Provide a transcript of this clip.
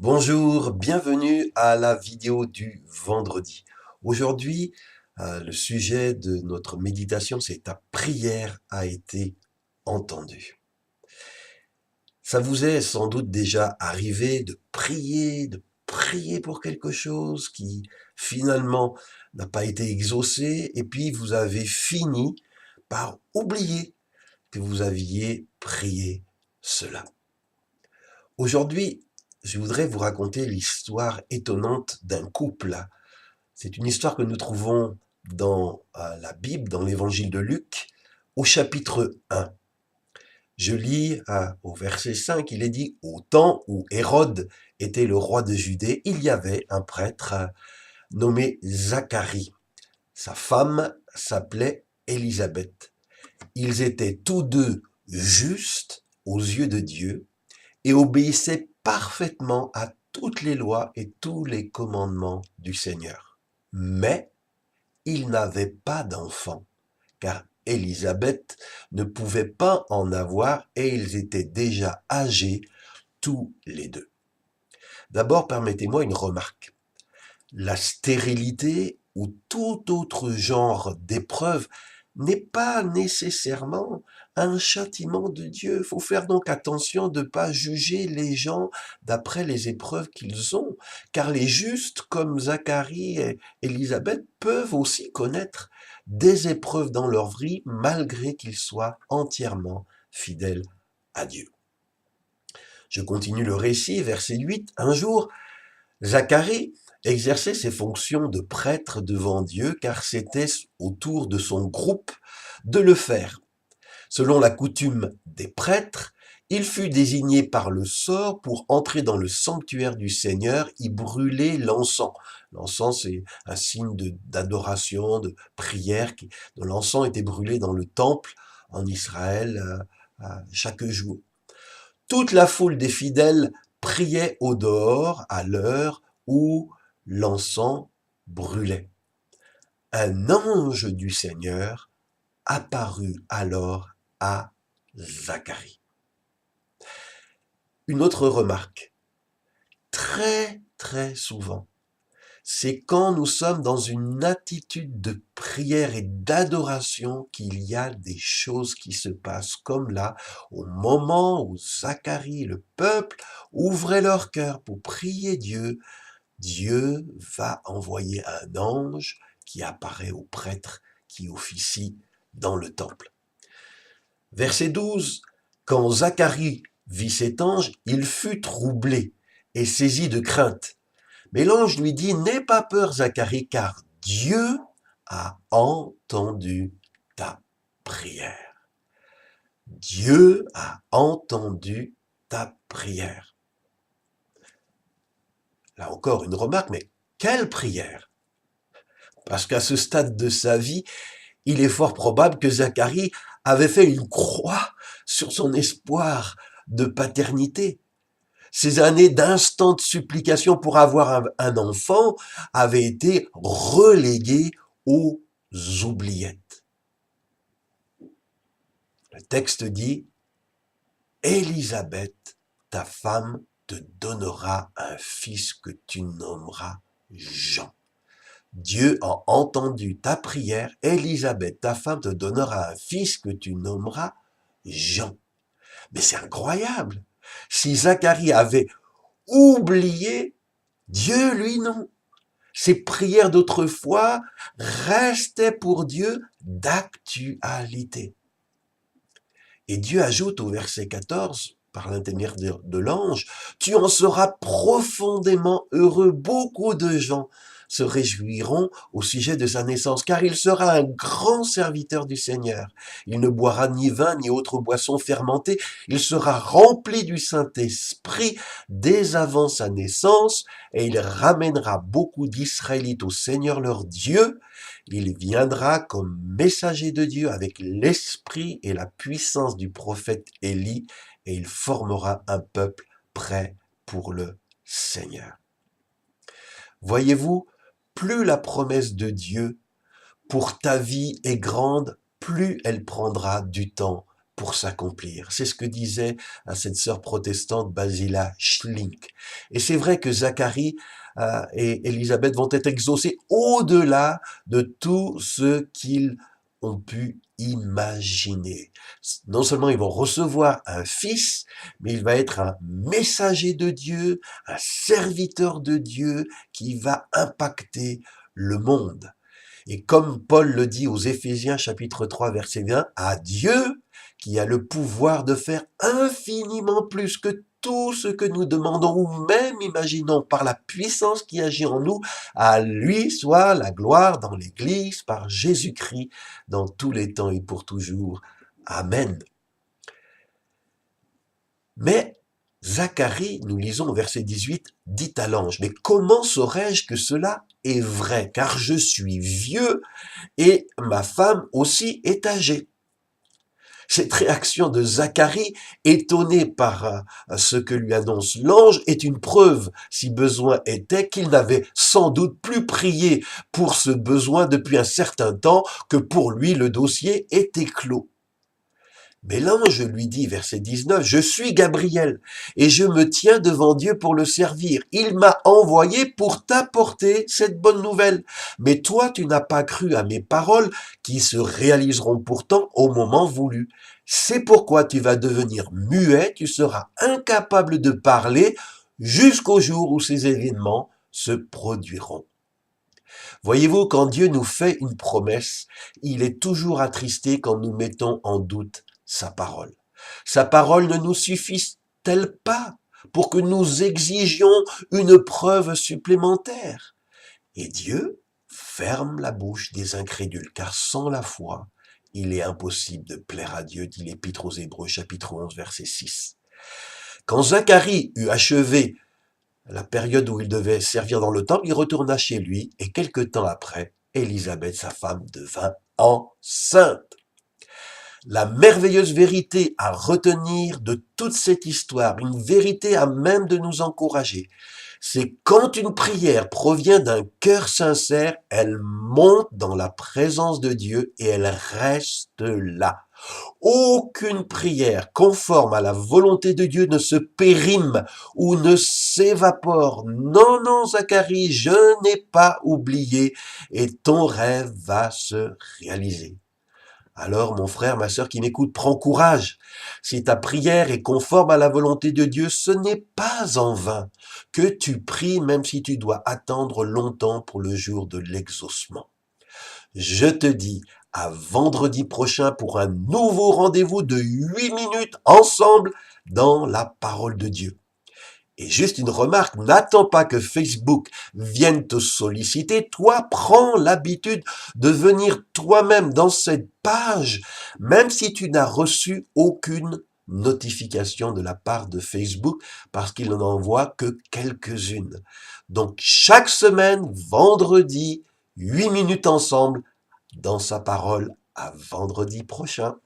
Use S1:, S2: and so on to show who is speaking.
S1: Bonjour, bienvenue à la vidéo du vendredi. Aujourd'hui, le sujet de notre méditation, c'est ta prière a été entendue. Ça vous est sans doute déjà arrivé de prier pour quelque chose qui finalement n'a pas été exaucé et puis vous avez fini par oublier que vous aviez prié cela. Aujourd'hui, je voudrais vous raconter l'histoire étonnante d'un couple. C'est une histoire que nous trouvons dans la Bible, dans l'évangile de Luc, au chapitre 1. Je lis au verset 5, il est dit, au temps où Hérode était le roi de Judée, il y avait un prêtre nommé Zacharie. Sa femme s'appelait Élisabeth. Ils étaient tous deux justes aux yeux de Dieu et obéissaient parfaitement à toutes les lois et tous les commandements du Seigneur. Mais ils n'avaient pas d'enfants, car Élisabeth ne pouvait pas en avoir et ils étaient déjà âgés tous les deux. D'abord, permettez-moi une remarque. La stérilité ou tout autre genre d'épreuve n'est pas nécessairement un châtiment de Dieu. Il faut faire donc attention de ne pas juger les gens d'après les épreuves qu'ils ont, car les justes comme Zacharie et Élisabeth peuvent aussi connaître des épreuves dans leur vie malgré qu'ils soient entièrement fidèles à Dieu. Je continue le récit, verset 8. Un jour, Zacharie exerçait ses fonctions de prêtre devant Dieu car c'était au tour de son groupe de le faire. Selon la coutume des prêtres, il fut désigné par le sort pour entrer dans le sanctuaire du Seigneur y brûler l'encens. L'encens, c'est un signe d'adoration, de prière. L'encens était brûlé dans le temple en Israël chaque jour. Toute la foule des fidèles priait au dehors à l'heure où l'encens brûlait. Un ange du Seigneur apparut alors à Zacharie. Une autre remarque, très souvent, c'est quand nous sommes dans une attitude de prière et d'adoration qu'il y a des choses qui se passent, comme là, au moment où Zacharie, le peuple, ouvrait leur cœur pour prier Dieu, Dieu va envoyer un ange qui apparaît au prêtre qui officie dans le temple. Verset 12, quand Zacharie vit cet ange, il fut troublé et saisi de crainte. Mais l'ange lui dit, n'aie pas peur Zacharie, car Dieu a entendu ta prière. Dieu a entendu ta prière. Là encore une remarque, mais quelle prière? Parce qu'à ce stade de sa vie, il est fort probable que Zacharie avait fait une croix sur son espoir de paternité. Ces années d'instante supplication pour avoir un enfant avaient été reléguées aux oubliettes. Le texte dit, Élisabeth, ta femme, te donnera un fils que tu nommeras Jean. Dieu a entendu ta prière, Élisabeth, ta femme, te donnera un fils que tu nommeras Jean. Mais c'est incroyable. Si Zacharie avait oublié, Dieu, lui, non. Ses prières d'autrefois restaient pour Dieu d'actualité. Et Dieu ajoute au verset 14, par l'intermédiaire de l'ange, tu en seras profondément heureux. Beaucoup de gens se réjouiront au sujet de sa naissance, car il sera un grand serviteur du Seigneur. Il ne boira ni vin ni autre boisson fermentée. Il sera rempli du Saint-Esprit dès avant sa naissance, et il ramènera beaucoup d'Israélites au Seigneur leur Dieu. Il viendra comme messager de Dieu avec l'esprit et la puissance du prophète Élie, et il formera un peuple prêt pour le Seigneur. Voyez-vous, plus la promesse de Dieu pour ta vie est grande, plus elle prendra du temps pour s'accomplir. C'est ce que disait à cette sœur protestante Basila Schlink. Et c'est vrai que Zacharie et Élisabeth vont être exaucés au-delà de tout ce qu'ils ont pu imaginer. Non seulement ils vont recevoir un fils, mais il va être un messager de Dieu, un serviteur de Dieu qui va impacter le monde. Et comme Paul le dit aux Éphésiens chapitre 3 verset 20, à Dieu qui a le pouvoir de faire infiniment plus que tout ce que nous demandons ou même imaginons par la puissance qui agit en nous, à lui soit la gloire dans l'Église par Jésus-Christ dans tous les temps et pour toujours. Amen. Mais Zacharie, nous lisons au verset 18, dit à l'ange, mais comment saurais-je que cela est vrai, car je suis vieux et ma femme aussi est âgée. Cette réaction de Zacharie, étonné par ce que lui annonce l'ange, est une preuve, si besoin était, qu'il n'avait sans doute plus prié pour ce besoin depuis un certain temps, que pour lui le dossier était clos. Mais l'ange lui dit, verset 19, « Je suis Gabriel, et je me tiens devant Dieu pour le servir. Il m'a envoyé pour t'apporter cette bonne nouvelle. Mais toi, tu n'as pas cru à mes paroles, qui se réaliseront pourtant au moment voulu. C'est pourquoi tu vas devenir muet, tu seras incapable de parler jusqu'au jour où ces événements se produiront. » Voyez-vous, quand Dieu nous fait une promesse, il est toujours attristé quand nous mettons en doute sa parole. Sa parole ne nous suffit-elle pas pour que nous exigions une preuve supplémentaire? Et Dieu ferme la bouche des incrédules, car sans la foi, il est impossible de plaire à Dieu, dit l'Épître aux Hébreux, chapitre 11, verset 6. Quand Zacharie eut achevé la période où il devait servir dans le temple, il retourna chez lui, et quelque temps après, Élisabeth, sa femme, devint enceinte. La merveilleuse vérité à retenir de toute cette histoire, une vérité à même de nous encourager, c'est quand une prière provient d'un cœur sincère, elle monte dans la présence de Dieu et elle reste là. Aucune prière conforme à la volonté de Dieu ne se périme ou ne s'évapore. Non, non, Zacharie, je n'ai pas oublié et ton rêve va se réaliser. Alors, mon frère, ma sœur qui m'écoute, prends courage. Si ta prière est conforme à la volonté de Dieu, ce n'est pas en vain que tu pries, même si tu dois attendre longtemps pour le jour de l'exaucement. Je te dis à vendredi prochain pour un nouveau rendez-vous de 8 minutes ensemble dans la parole de Dieu. Et juste une remarque, n'attends pas que Facebook vienne te solliciter. Toi, prends l'habitude de venir toi-même dans cette page, même si tu n'as reçu aucune notification de la part de Facebook, parce qu'il n'en envoie que quelques-unes. Donc, chaque semaine, vendredi, 8 minutes ensemble, dans sa parole. À vendredi prochain.